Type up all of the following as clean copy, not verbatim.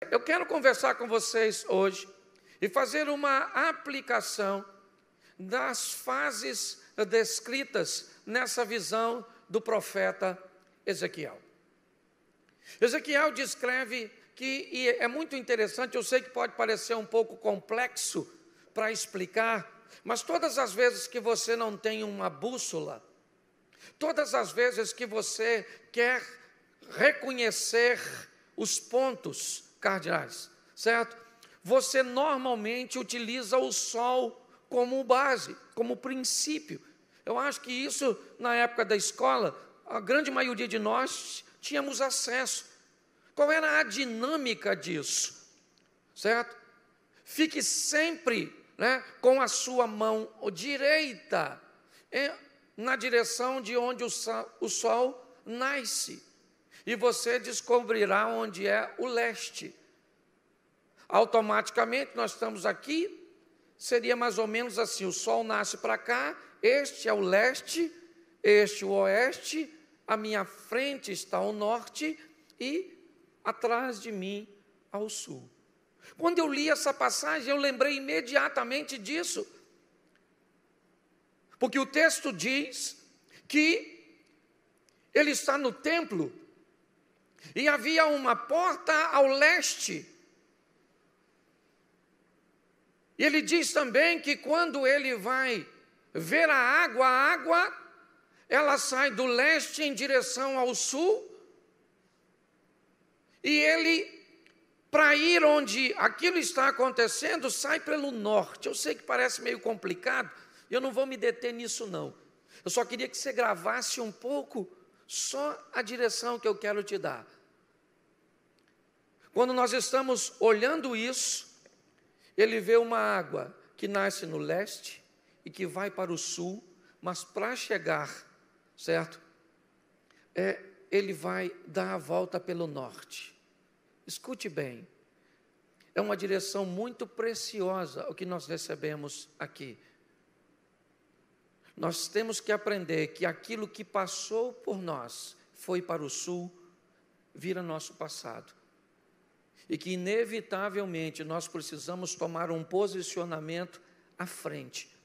Eu quero conversar com vocês hoje e fazer uma aplicação das fases descritas nessa visão do profeta Ezequiel. Ezequiel descreve que, e é muito interessante, eu sei que pode parecer um pouco complexo para explicar, mas todas as vezes que você não tem uma bússola, todas as vezes que você quer reconhecer os pontos cardinais, certo? Você normalmente utiliza o sol como base, como princípio. Eu acho que isso, na época da escola, a grande maioria de nós tínhamos acesso. Qual era a dinâmica disso? Certo? Fique sempre, com a sua mão direita na direção de onde o sol nasce. E você descobrirá onde é o leste. Automaticamente, nós estamos aqui, seria mais ou menos assim, o sol nasce para cá, este é o leste, este o oeste, à minha frente está o norte e atrás de mim ao sul. Quando eu li essa passagem, eu lembrei imediatamente disso. Porque o texto diz que ele está no templo e havia uma porta ao leste. E ele diz também que quando ele vai ver a água, ela sai do leste em direção ao sul. E ele, para ir onde aquilo está acontecendo, sai pelo norte. Eu sei que parece meio complicado, e eu não vou me deter nisso não. Eu só queria que você gravasse um pouco, só a direção que eu quero te dar. Quando nós estamos olhando isso, ele vê uma água que nasce no leste e que vai para o sul, mas para chegar, certo? Ele vai dar a volta pelo norte. Escute bem, é uma direção muito preciosa o que nós recebemos aqui. Nós temos que aprender que aquilo que passou por nós, foi para o sul, vira nosso passado. E que inevitavelmente nós precisamos tomar um posicionamento à frente.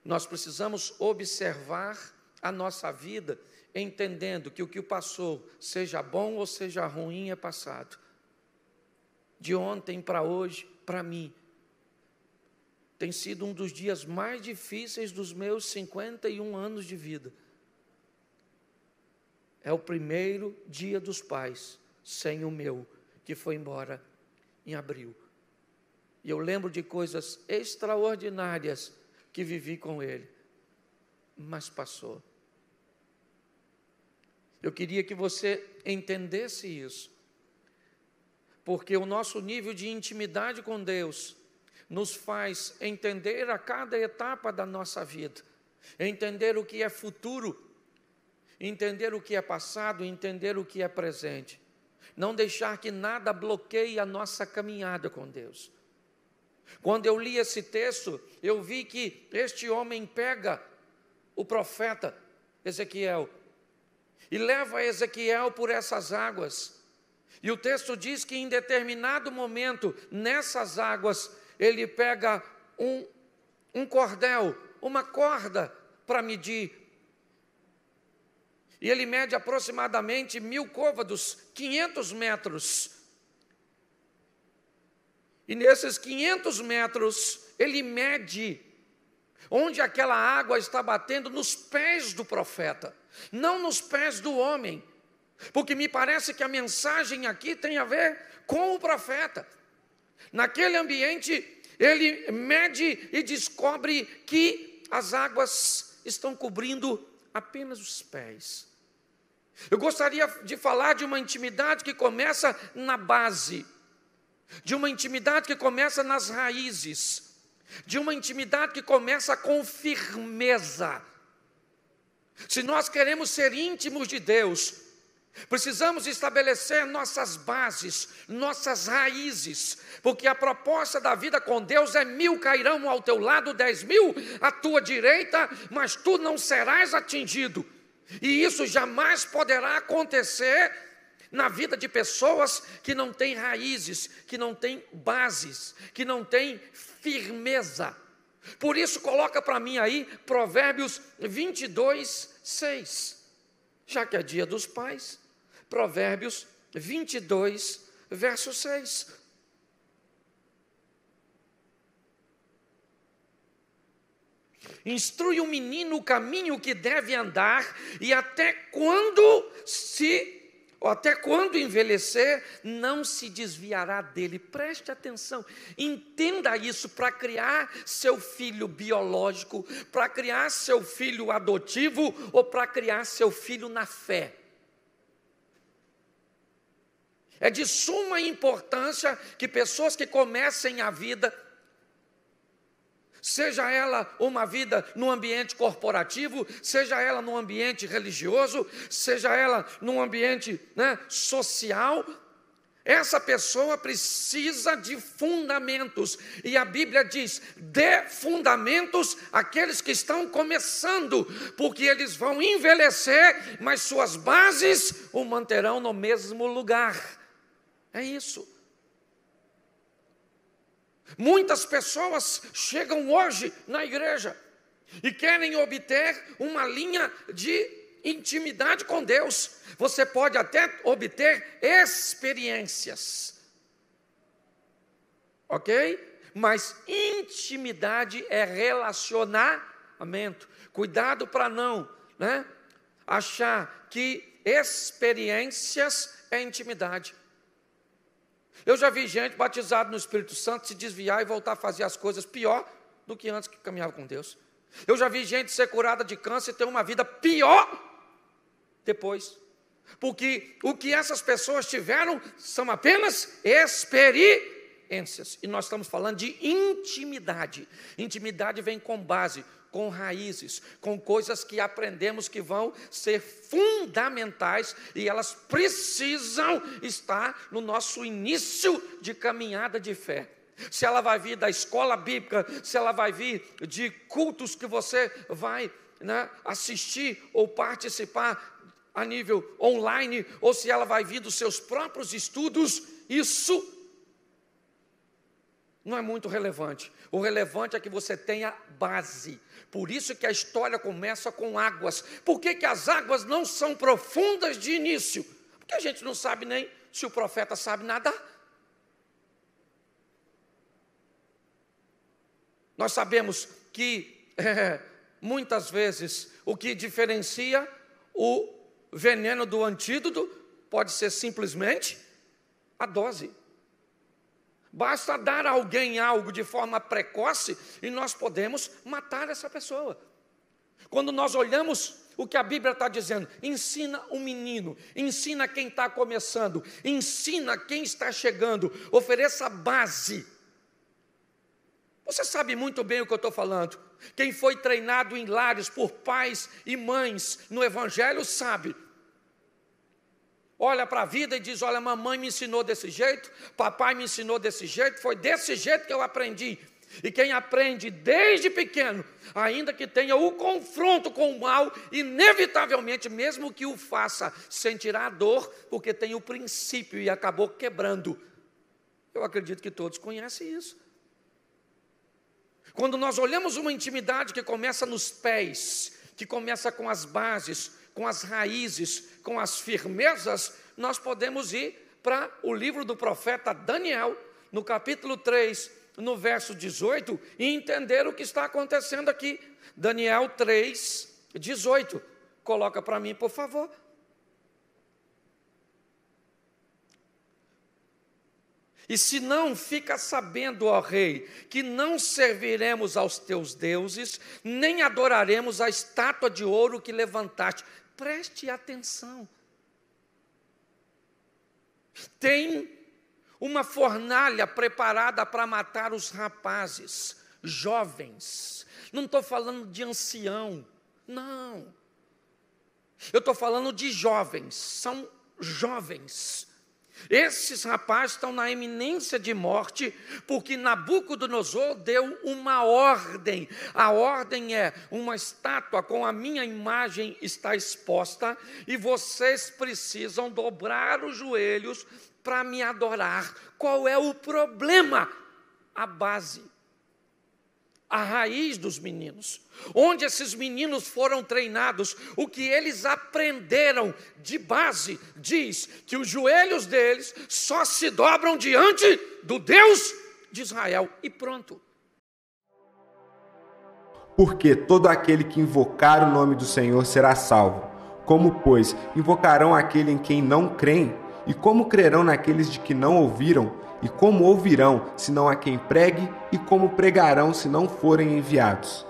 Nós precisamos observar a nossa vida, entendendo que o que passou, seja bom ou seja ruim, é passado. De ontem para hoje, para mim, tem sido um dos dias mais difíceis dos meus 51 anos de vida. É o primeiro dia dos pais, sem o meu, que foi embora em abril. E eu lembro de coisas extraordinárias que vivi com ele, mas passou. Eu queria que você entendesse isso, porque o nosso nível de intimidade com Deus nos faz entender a cada etapa da nossa vida, entender o que é futuro, entender o que é passado, entender o que é presente. Não deixar que nada bloqueie a nossa caminhada com Deus. Quando eu li esse texto, eu vi que este homem pega o profeta Ezequiel e leva Ezequiel por essas águas. E o texto diz que em determinado momento, nessas águas, ele pega um cordel, uma corda para medir. E ele mede aproximadamente 1000 côvados, 500 metros. E nesses 500 metros, ele mede onde aquela água está batendo nos pés do profeta, não nos pés do homem. Porque me parece que a mensagem aqui tem a ver com o profeta. Naquele ambiente, ele mede e descobre que as águas estão cobrindo apenas os pés. Eu gostaria de falar de uma intimidade que começa na base, de uma intimidade que começa nas raízes, de uma intimidade que começa com firmeza. Se nós queremos ser íntimos de Deus, precisamos estabelecer nossas bases, nossas raízes, porque a proposta da vida com Deus é 1000 cairão ao teu lado, 10.000 à tua direita, mas tu não serás atingido. E isso jamais poderá acontecer na vida de pessoas que não têm raízes, que não têm bases, que não têm firmeza. Por isso, coloca para mim aí Provérbios 22, 6. Já que é dia dos pais, Provérbios 22, verso 6. Instrui o menino o caminho que deve andar, e até quando envelhecer, não se desviará dele. Preste atenção, entenda isso. Para criar seu filho biológico, para criar seu filho adotivo, ou para criar seu filho na fé, é de suma importância que pessoas que comecem a vida, seja ela uma vida no ambiente corporativo, seja ela no ambiente religioso, seja ela num ambiente social, essa pessoa precisa de fundamentos. E a Bíblia diz: dê fundamentos àqueles que estão começando, porque eles vão envelhecer, mas suas bases o manterão no mesmo lugar. É isso. Muitas pessoas chegam hoje na igreja e querem obter uma linha de intimidade com Deus. Você pode até obter experiências, ok? Mas intimidade é relacionamento. Cuidado para não achar que experiências é intimidade. Eu já vi gente batizada no Espírito Santo se desviar e voltar a fazer as coisas pior do que antes que caminhava com Deus. Eu já vi gente ser curada de câncer e ter uma vida pior depois. Porque o que essas pessoas tiveram são apenas experiências. E nós estamos falando de intimidade. Intimidade vem com base, com raízes, com coisas que aprendemos que vão ser fundamentais, e elas precisam estar no nosso início de caminhada de fé. Se ela vai vir da escola bíblica, se ela vai vir de cultos que você vai assistir ou participar a nível online, ou se ela vai vir dos seus próprios estudos, isso não é muito relevante. O relevante é que você tenha base. Por isso que a história começa com águas. Por que as águas não são profundas de início? Porque a gente não sabe nem se o profeta sabe nadar. Nós sabemos que muitas vezes o que diferencia o veneno do antídoto pode ser simplesmente a dose. Basta dar a alguém algo de forma precoce e nós podemos matar essa pessoa. Quando nós olhamos o que a Bíblia está dizendo, ensina o menino, ensina quem está começando, ensina quem está chegando, ofereça base. Você sabe muito bem o que eu estou falando. Quem foi treinado em lares por pais e mães no Evangelho sabe. Olha para a vida e diz: olha, mamãe me ensinou desse jeito, papai me ensinou desse jeito, foi desse jeito que eu aprendi. E quem aprende desde pequeno, ainda que tenha o confronto com o mal, inevitavelmente, mesmo que o faça, sentirá a dor, porque tem o princípio e acabou quebrando. Eu acredito que todos conhecem isso. Quando nós olhamos uma intimidade que começa nos pés, que começa com as bases, com as raízes, com as firmezas, nós podemos ir para o livro do profeta Daniel, no capítulo 3, no verso 18, e entender o que está acontecendo aqui. Daniel 3, 18. Coloca para mim, por favor. E se não, fica sabendo, ó rei, que não serviremos aos teus deuses, nem adoraremos a estátua de ouro que levantaste. Preste atenção. Tem uma fornalha preparada para matar os rapazes, jovens. Não estou falando de ancião, não. Eu estou falando de jovens, são jovens. Esses rapazes estão na iminência de morte, porque Nabucodonosor deu uma ordem. A ordem é: uma estátua com a minha imagem está exposta, e vocês precisam dobrar os joelhos para me adorar. Qual é o problema? A base, a raiz dos meninos. Onde esses meninos foram treinados, o que eles aprenderam de base, diz que os joelhos deles só se dobram diante do Deus de Israel. E pronto. Porque todo aquele que invocar o nome do Senhor será salvo. Como, pois, invocarão aquele em quem não creem? E como crerão naqueles de que não ouviram? E como ouvirão, se não há quem pregue? E como pregarão, se não forem enviados?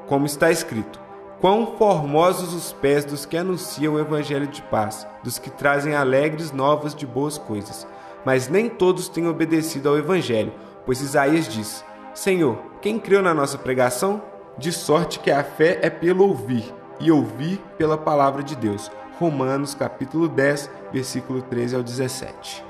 Como está escrito: quão formosos os pés dos que anunciam o evangelho de paz, dos que trazem alegres novas de boas coisas. Mas nem todos têm obedecido ao evangelho, pois Isaías diz: Senhor, quem creu na nossa pregação? De sorte que a fé é pelo ouvir, e ouvir pela palavra de Deus. Romanos capítulo 10, versículo 13 ao 17.